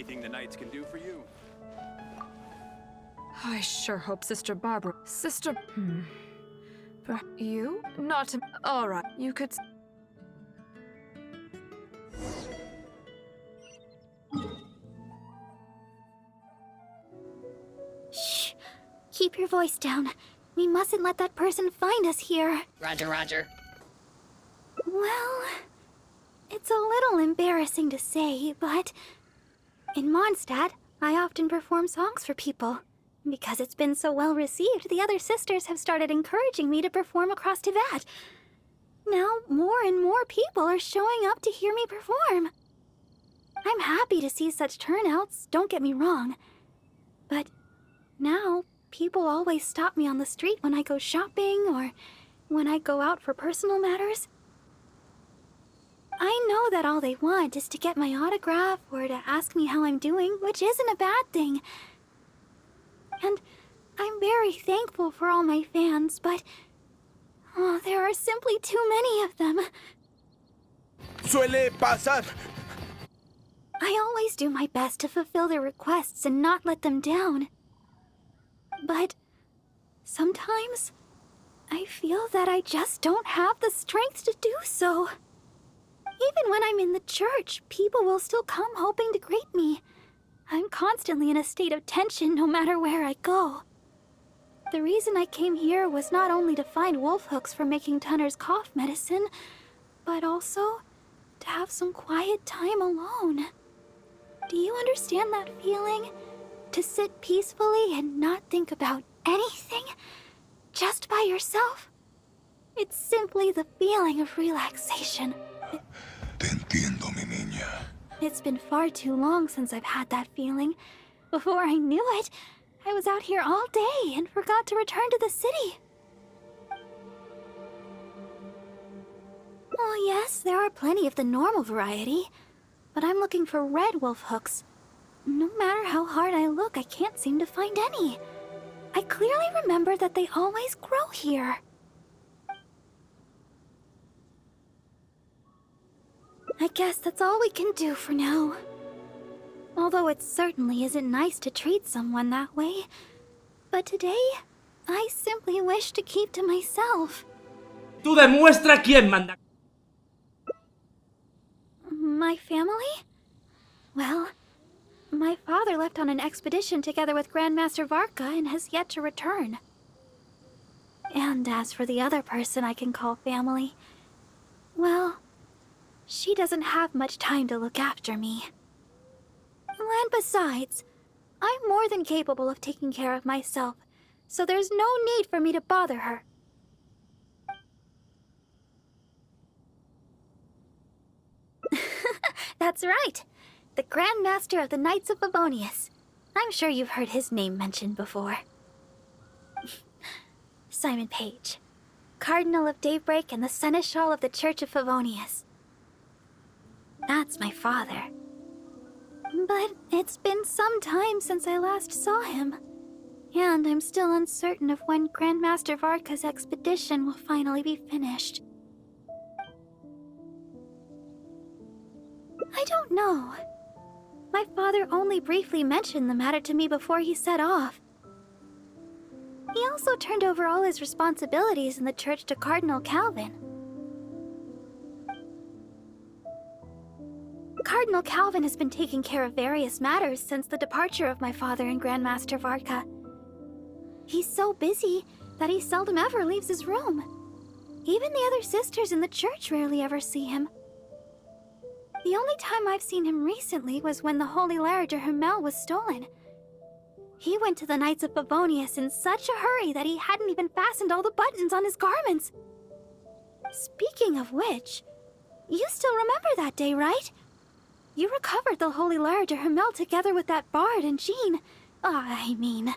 Anything the Knights can do for you? I sure hope Sister Bárbara... Sister... You? Not... Alright, you could... Shh. Keep your voice down. We mustn't let that person find us here. Roger, roger. Well... It's a little embarrassing to say, but... In Mondstadt, I often perform songs for people. Because it's been so well received, the other sisters have started encouraging me to perform across Teyvat. Now, more and more people are showing up to hear me perform. I'm happy to see such turnouts, don't get me wrong. But now, people always stop me on the street when I go shopping or when I go out for personal matters. I know that all they want is to get my autograph or to ask me how I'm doing, which isn't a bad thing. And I'm very thankful for all my fans, but... Oh, there are simply too many of them. Suele pasar. I always do my best to fulfill their requests and not let them down. But sometimes I feel that I just don't have the strength to do so. Even when I'm in the church, people will still come hoping to greet me. I'm constantly in a state of tension no matter where I go. The reason I came here was not only to find wolf hooks for making Tunner's cough medicine, but also to have some quiet time alone. Do you understand that feeling? To sit peacefully and not think about anything? Just by yourself? It's simply the feeling of relaxation. Te entiendo, mi niña. It's been far too long since I've had that feeling. Before I knew it, I was out here all day and forgot to return to the city. Oh yes, there are plenty of the normal variety, but I'm looking for red wolf hooks. No matter how hard I look, I can't seem to find any. I clearly remember that they always grow here. I guess that's all we can do for now. Although it certainly isn't nice to treat someone that way. But today, I simply wish to keep to myself. Tú demuestra quién manda. My family? Well, my father left on an expedition together with Grandmaster Varka and has yet to return. And as for the other person I can call family, well... she doesn't have much time to look after me. And besides, I'm more than capable of taking care of myself, so there's no need for me to bother her. That's right! The Grand Master of the Knights of Favonius. I'm sure you've heard his name mentioned before. Simon Page, Cardinal of Daybreak and the Seneschal of the Church of Favonius. That's my father. But it's been some time since I last saw him. And I'm still uncertain of when Grandmaster Varka's expedition will finally be finished. I don't know. My father only briefly mentioned the matter to me before he set off. He also turned over all his responsibilities in the church to Cardinal Calvin. Cardinal Calvin has been taking care of various matters since the departure of my father and Grandmaster Varka. He's so busy that he seldom ever leaves his room. Even the other sisters in the church rarely ever see him. The only time I've seen him recently was when the Holy Lair de Hermel was stolen. He went to the Knights of Favonius in such a hurry that he hadn't even fastened all the buttons on his garments. Speaking of which, you still remember that day, right? You recovered the Holy Lair de Hermel together with that bard and Jean. I mean,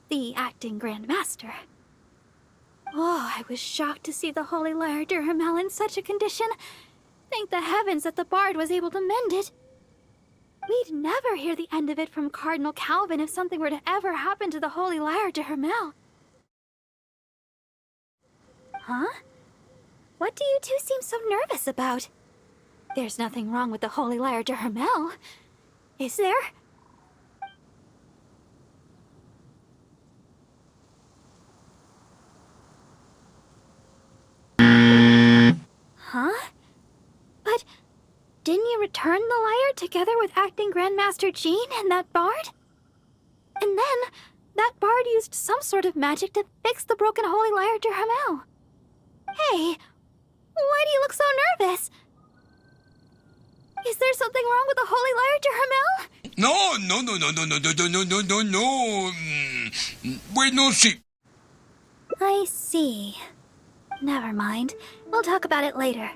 the acting Grand Master. Oh, I was shocked to see the Holy Lair de Hermel in such a condition. Thank the heavens that the bard was able to mend it. We'd never hear the end of it from Cardinal Calvin if something were to ever happen to the Holy Lair de Hermel. Huh? What do you two seem so nervous about? There's nothing wrong with the Holy Lair de Hermel, is there? returned the lyre together with acting Grandmaster Jean and that bard? And then, that bard used some sort of magic to fix the broken holy lyre to Hamel. Hey, why do you look so nervous? Is there something wrong with the holy lyre to Hamel? No. Bueno, sí. I see. Never mind. We'll talk about it later.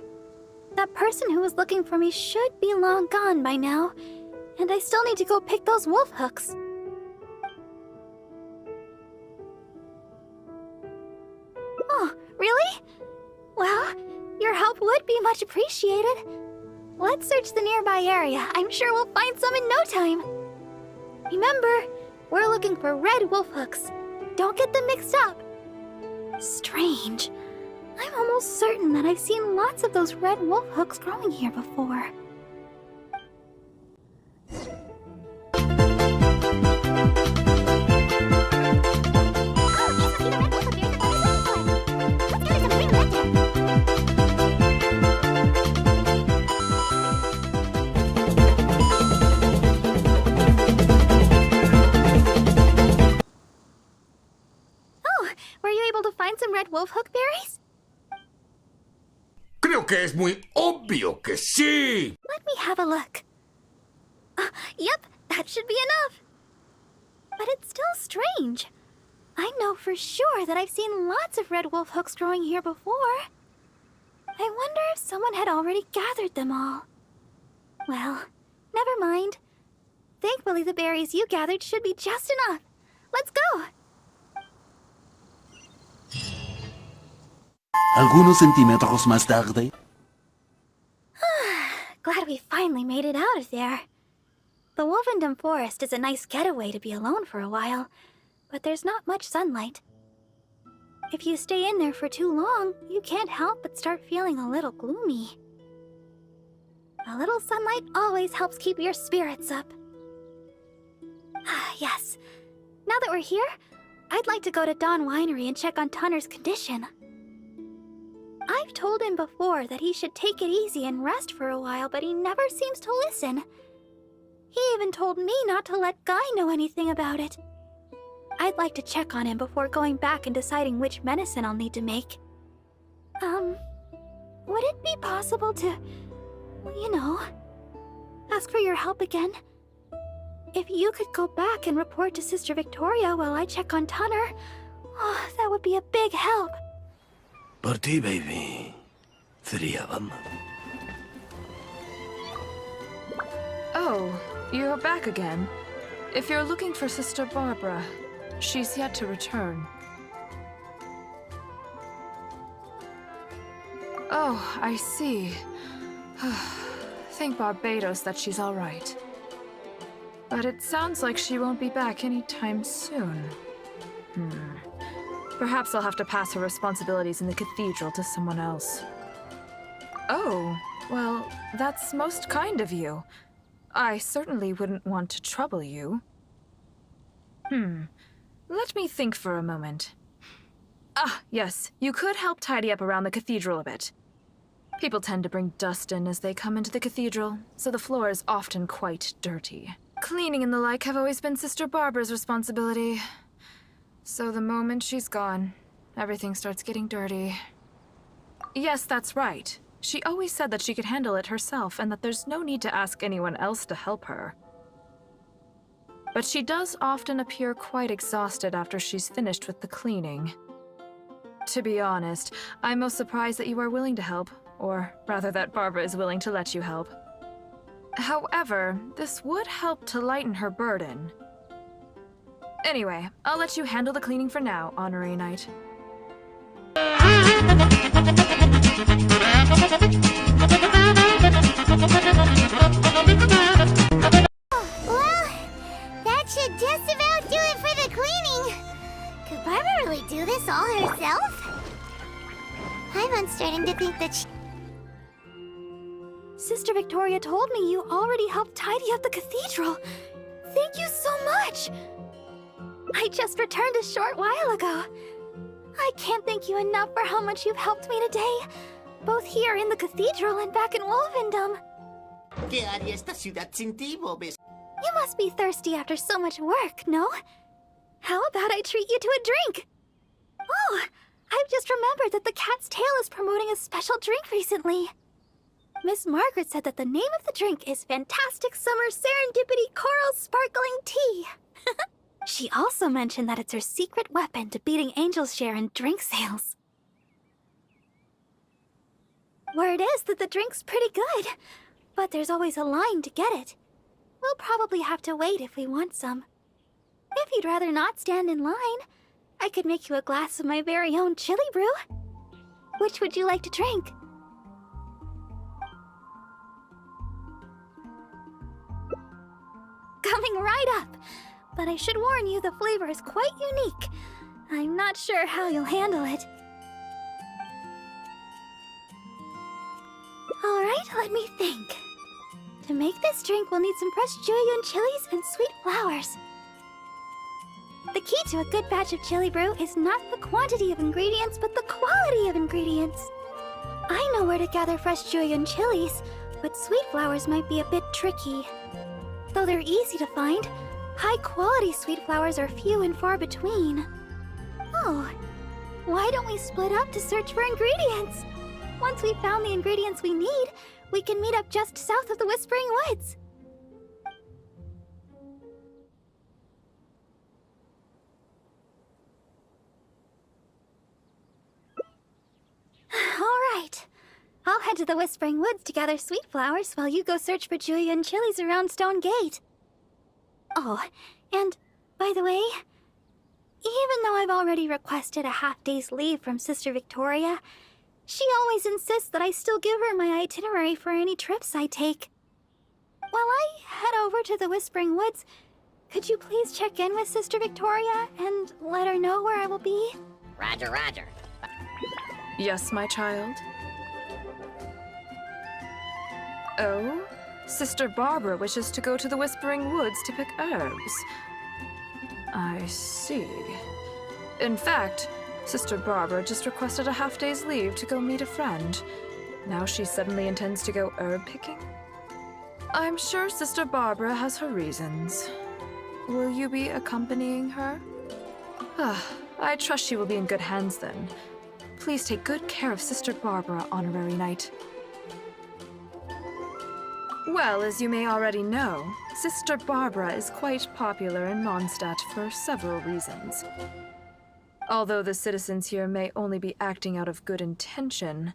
That person who was looking for me should be long gone by now, and I still need to go pick those wolf hooks. Oh, really? Well, your help would be much appreciated. Let's search the nearby area. I'm sure we'll find some in no time. Remember, we're looking for red wolf hooks. Don't get them mixed up. Strange. I'm almost certain that I've seen lots of those red wolf hooks growing here before. Oh, were you able to find some red wolf hook berries? Creo que es muy obvio que sí. Let me have a look. Yep, that should be enough. But it's still strange. I know for sure that I've seen lots of red wolf hooks growing here before. I wonder if someone had already gathered them all. Well, never mind. Thankfully, the berries you gathered should be just enough. Let's go! Algunos centímetros más tarde. Glad we finally made it out of there. The Wolvendom Forest is a nice getaway to be alone for a while, but there's not much sunlight. If you stay in there for too long, you can't help but start feeling a little gloomy. A little sunlight always helps keep your spirits up. Yes. Now that we're here, I'd like to go to Dawn Winery and check on Tunner's condition. I've told him before that he should take it easy and rest for a while, but he never seems to listen. He even told me not to let Guy know anything about it. I'd like to check on him before going back and deciding which medicine I'll need to make. Would it be possible to, ask for your help again? If you could go back and report to Sister Victoria while I check on Tunner, that would be a big help. Por ti, baby. Sería vamos. Oh, you're back again. If you're looking for Sister Bárbara, she's yet to return. Oh, I see. Thank Barbados that she's all right. But it sounds like she won't be back anytime soon. Perhaps I'll have to pass her responsibilities in the cathedral to someone else. Oh, well, that's most kind of you. I certainly wouldn't want to trouble you. Let me think for a moment. Yes, you could help tidy up around the cathedral a bit. People tend to bring dust in as they come into the cathedral, so the floor is often quite dirty. Cleaning and the like have always been Sister Barbara's responsibility. So the moment she's gone, everything starts getting dirty. Yes, that's right. She always said that she could handle it herself and that there's no need to ask anyone else to help her. But she does often appear quite exhausted after she's finished with the cleaning. To be honest, I'm most surprised that you are willing to help, or rather that Barbara is willing to let you help. However, this would help to lighten her burden. Anyway, I'll let you handle the cleaning for now, Honorary Knight. Well, that should just about do it for the cleaning. Could Barbara really do this all herself? I'm starting to think that she... Sister Victoria told me you already helped tidy up the cathedral. Thank you so much! I just returned a short while ago. I can't thank you enough for how much you've helped me today, both here in the cathedral and back in Wolvendom. ¿Qué haría esta ciudad sin ti, Bobes? You must be thirsty after so much work, no? How about I treat you to a drink? Oh, I've just remembered that the Cat's Tail is promoting a special drink recently. Miss Margaret said that the name of the drink is Fantastic Summer Serendipity Coral Sparkling Tea. She also mentioned that it's her secret weapon to beating Angel's share in drink sales. Word is that the drink's pretty good, but there's always a line to get it. We'll probably have to wait if we want some. If you'd rather not stand in line, I could make you a glass of my very own chili brew. Which would you like to drink? Coming right up! But I should warn you, the flavor is quite unique. I'm not sure how you'll handle it. Alright, let me think. To make this drink, we'll need some fresh Jueyun chilies and sweet flowers. The key to a good batch of chili brew is not the quantity of ingredients, but the quality of ingredients. I know where to gather fresh Jueyun chilies, but sweet flowers might be a bit tricky. Though they're easy to find, high-quality sweet flowers are few and far between. Oh, why don't we split up to search for ingredients? Once we've found the ingredients we need, we can meet up just south of the Whispering Woods. All right. I'll head to the Whispering Woods to gather sweet flowers while you go search for Jueyun chilies around Stone Gate. Oh, and by the way, even though I've already requested a half-day's leave from Sister Victoria, she always insists that I still give her my itinerary for any trips I take. While I head over to the Whispering Woods, could you please check in with Sister Victoria and let her know where I will be? Roger, roger. Yes, my child? Oh? Sister Bárbara wishes to go to the Whispering Woods to pick herbs. I see. In fact, Sister Bárbara just requested a half-day's leave to go meet a friend. Now she suddenly intends to go herb picking? I'm sure Sister Bárbara has her reasons. Will you be accompanying her? I trust she will be in good hands then. Please take good care of Sister Bárbara, Honorary Knight. Well, as you may already know, Sister Bárbara is quite popular in Mondstadt for several reasons. Although the citizens here may only be acting out of good intention,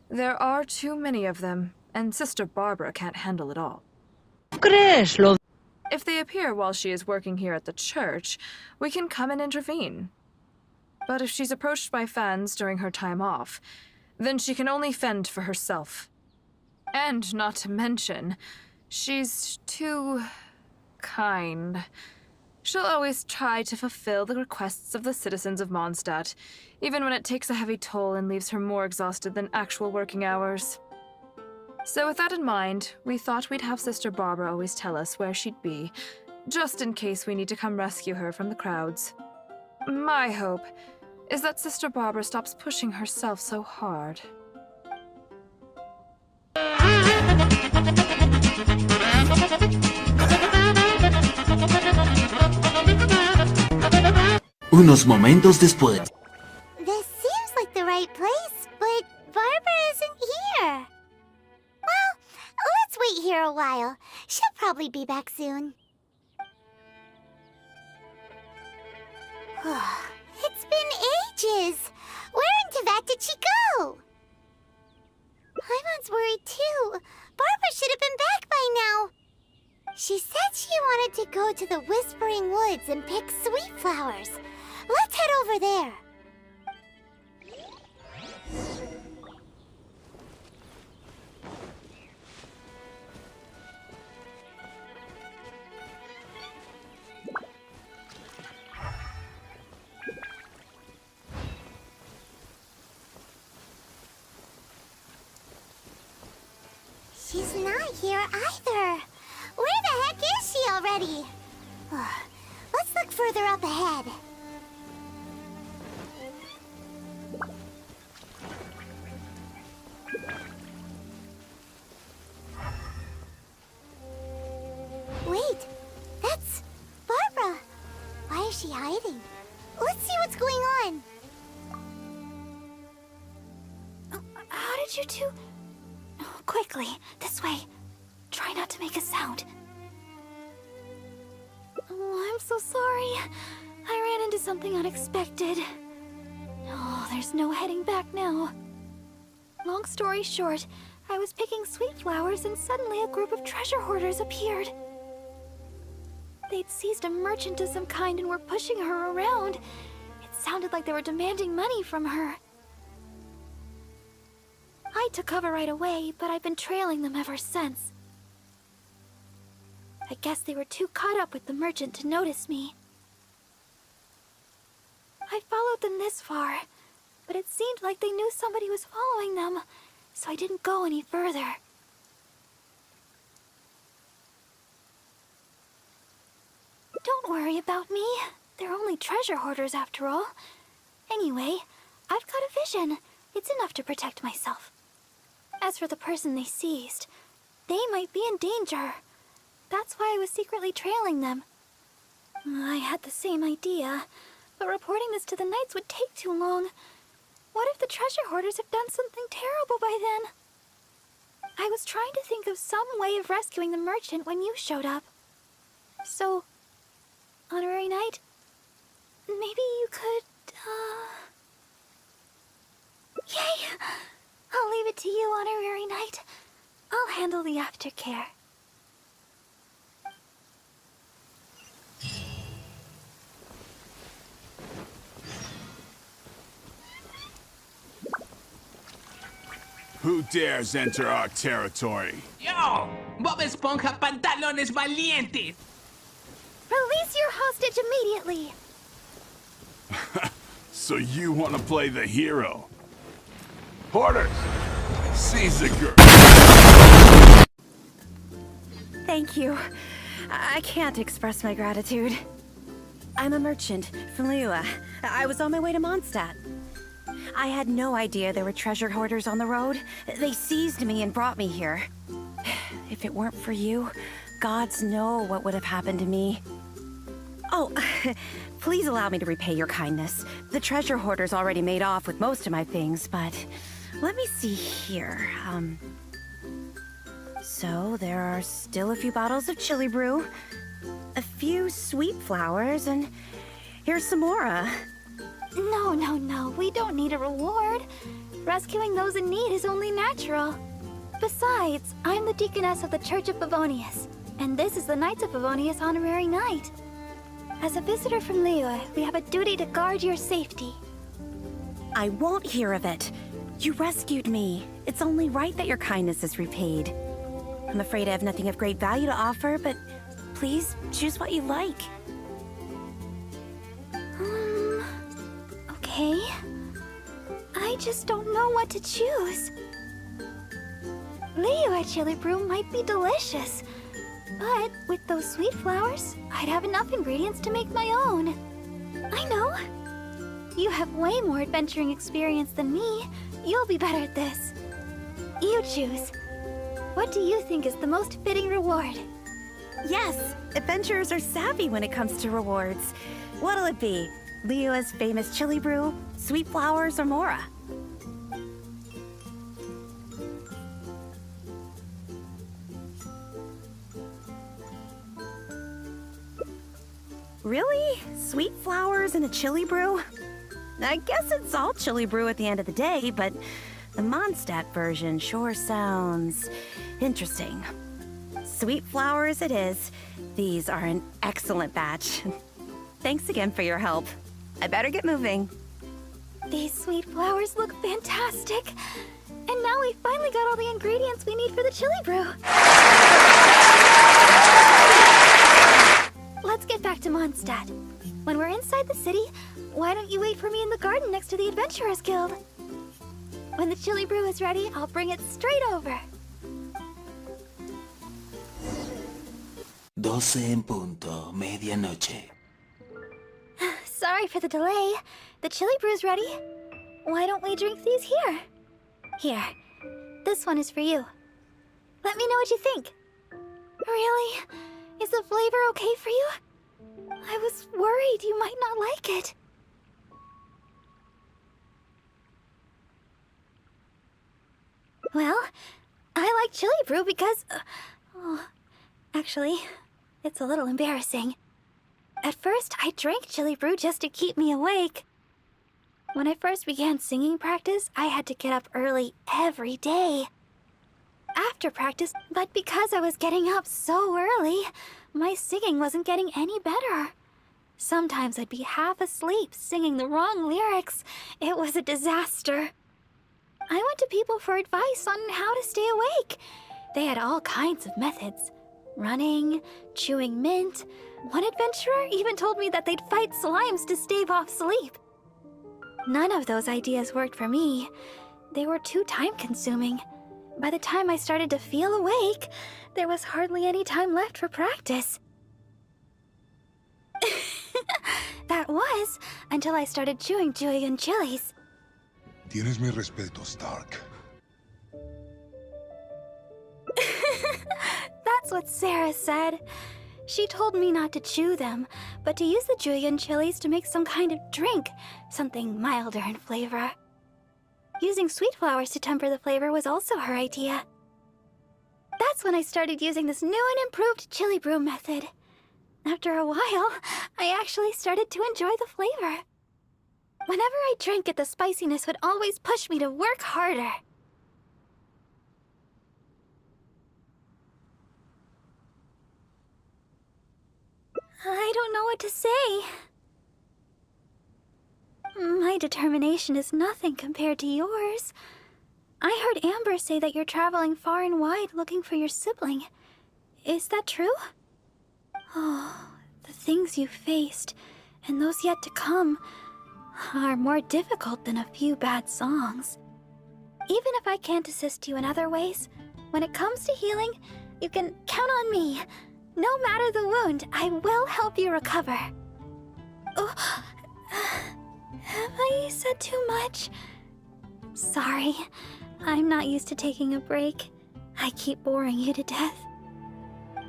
there are too many of them, and Sister Bárbara can't handle it all. If they appear while she is working here at the church, we can come and intervene. But if she's approached by fans during her time off, then she can only fend for herself. And not to mention, she's too kind. She'll always try to fulfill the requests of the citizens of Mondstadt, even when it takes a heavy toll and leaves her more exhausted than actual working hours. So with that in mind, we thought we'd have Sister Bárbara always tell us where she'd be, just in case we need to come rescue her from the crowds. My hope is that Sister Bárbara stops pushing herself so hard. Unos momentos después. This seems like the right place, but Bárbara isn't here. Well, let's wait here a while. She'll probably be back soon. It's been ages. Where in Teyvat did she go? Paimon's worried too. Bárbara should have been back by now. She said she wanted to go to the Whispering Woods and pick sweet flowers. Let's head over there. She's not here either. Where the heck is she already? Let's look further up ahead. she hiding? Let's see what's going on. How did you two... Oh, quickly, this way. Try not to make a sound. Oh, I'm so sorry. I ran into something unexpected. Oh, there's no heading back now. Long story short, I was picking sweet flowers and suddenly a group of treasure hoarders appeared. They'd seized a merchant of some kind and were pushing her around. It sounded like they were demanding money from her. I took cover right away, but I've been trailing them ever since. I guess they were too caught up with the merchant to notice me. I followed them this far, but it seemed like they knew somebody was following them, so I didn't go any further. Don't worry about me. They're only treasure hoarders after all. Anyway, I've got a vision. It's enough to protect myself. As for the person they seized, they might be in danger. That's why I was secretly trailing them. I had the same idea, but reporting this to the Knights would take too long. What if the treasure hoarders have done something terrible by then? I was trying to think of some way of rescuing the merchant when you showed up. So, Honorary Knight, maybe you could, Yay! I'll leave it to you, Honorary Knight. I'll handle the aftercare. Who dares enter our territory? Yo, Bob Esponja pantalones valientes. Release your hostage immediately! So you want to play the hero? Hoarders! Seize the girl! Thank you. I can't express my gratitude. I'm a merchant from Liyue. I was on my way to Mondstadt. I had no idea there were treasure hoarders on the road. They seized me and brought me here. If it weren't for you, gods know what would have happened to me. Oh, please allow me to repay your kindness. The treasure hoarders already made off with most of my things, but let me see here. So there are still a few bottles of chili brew, a few sweet flowers, and here's some more. No, we don't need a reward. Rescuing those in need is only natural. Besides, I'm the Deaconess of the Church of Favonius, and this is the Knights of Favonius Honorary Knight. As a visitor from Liyue, we have a duty to guard your safety. I won't hear of it. You rescued me. It's only right that your kindness is repaid. I'm afraid I have nothing of great value to offer, but please choose what you like. Okay. I just don't know what to choose. Liyue chili brew might be delicious, but with those sweet flowers, I'd have enough ingredients to make my own. I know. You have way more adventuring experience than me. You'll be better at this. You choose. What do you think is the most fitting reward? Yes, adventurers are savvy when it comes to rewards. What'll it be? Liyue's famous chili brew, sweet flowers, or Mora? Really? Sweet flowers and a chili brew? I guess it's all chili brew at the end of the day, but the Mondstadt version sure sounds interesting. Sweet flowers it is. These are an excellent batch. Thanks again for your help. I better get moving. These sweet flowers look fantastic. And now we finally got all the ingredients we need for the chili brew. Let's get back to Mondstadt. When we're inside the city, why don't you wait for me in the garden next to the Adventurers Guild? When the chili brew is ready, I'll bring it straight over. 12 en punto, medianoche. Sorry for the delay. The chili brew's ready. Why don't we drink these here? Here. This one is for you. Let me know what you think. Really? Is the flavor okay for you? I was worried you might not like it. Well, I like chili brew because... actually, it's a little embarrassing. At first, I drank chili brew just to keep me awake. When I first began singing practice, I had to get up early every day. After practice, but because I was getting up so early, my singing wasn't getting any better. Sometimes I'd be half asleep singing the wrong lyrics. It was a disaster. I went to people for advice on how to stay awake. They had all kinds of methods. Running, chewing mint. One adventurer even told me that they'd fight slimes to stave off sleep. None of those ideas worked for me. They were too time-consuming. By the time I started to feel awake, there was hardly any time left for practice. That was until I started chewing julienne chilies. Tienes mi respeto, Stark. That's what Sarah said. She told me not to chew them, but to use the julienne chilies to make some kind of drink, something milder in flavor. Using sweet flowers to temper the flavor was also her idea. That's when I started using this new and improved chili brew method. After a while, I actually started to enjoy the flavor. Whenever I drank it, the spiciness would always push me to work harder. I don't know what to say. My determination is nothing compared to yours. I heard Amber say that you're traveling far and wide looking for your sibling. Is that true? Oh, the things you faced, and those yet to come, are more difficult than a few bad songs. Even if I can't assist you in other ways, when it comes to healing, you can count on me. No matter the wound, I will help you recover. Oh, have I said too much? Sorry, I'm not used to taking a break. I keep boring you to death.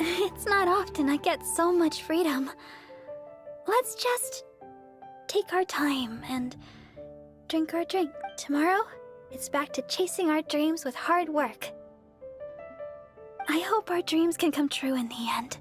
It's not often I get so much freedom. Let's just take our time and drink our drink. Tomorrow, it's back to chasing our dreams with hard work. I hope our dreams can come true in the end.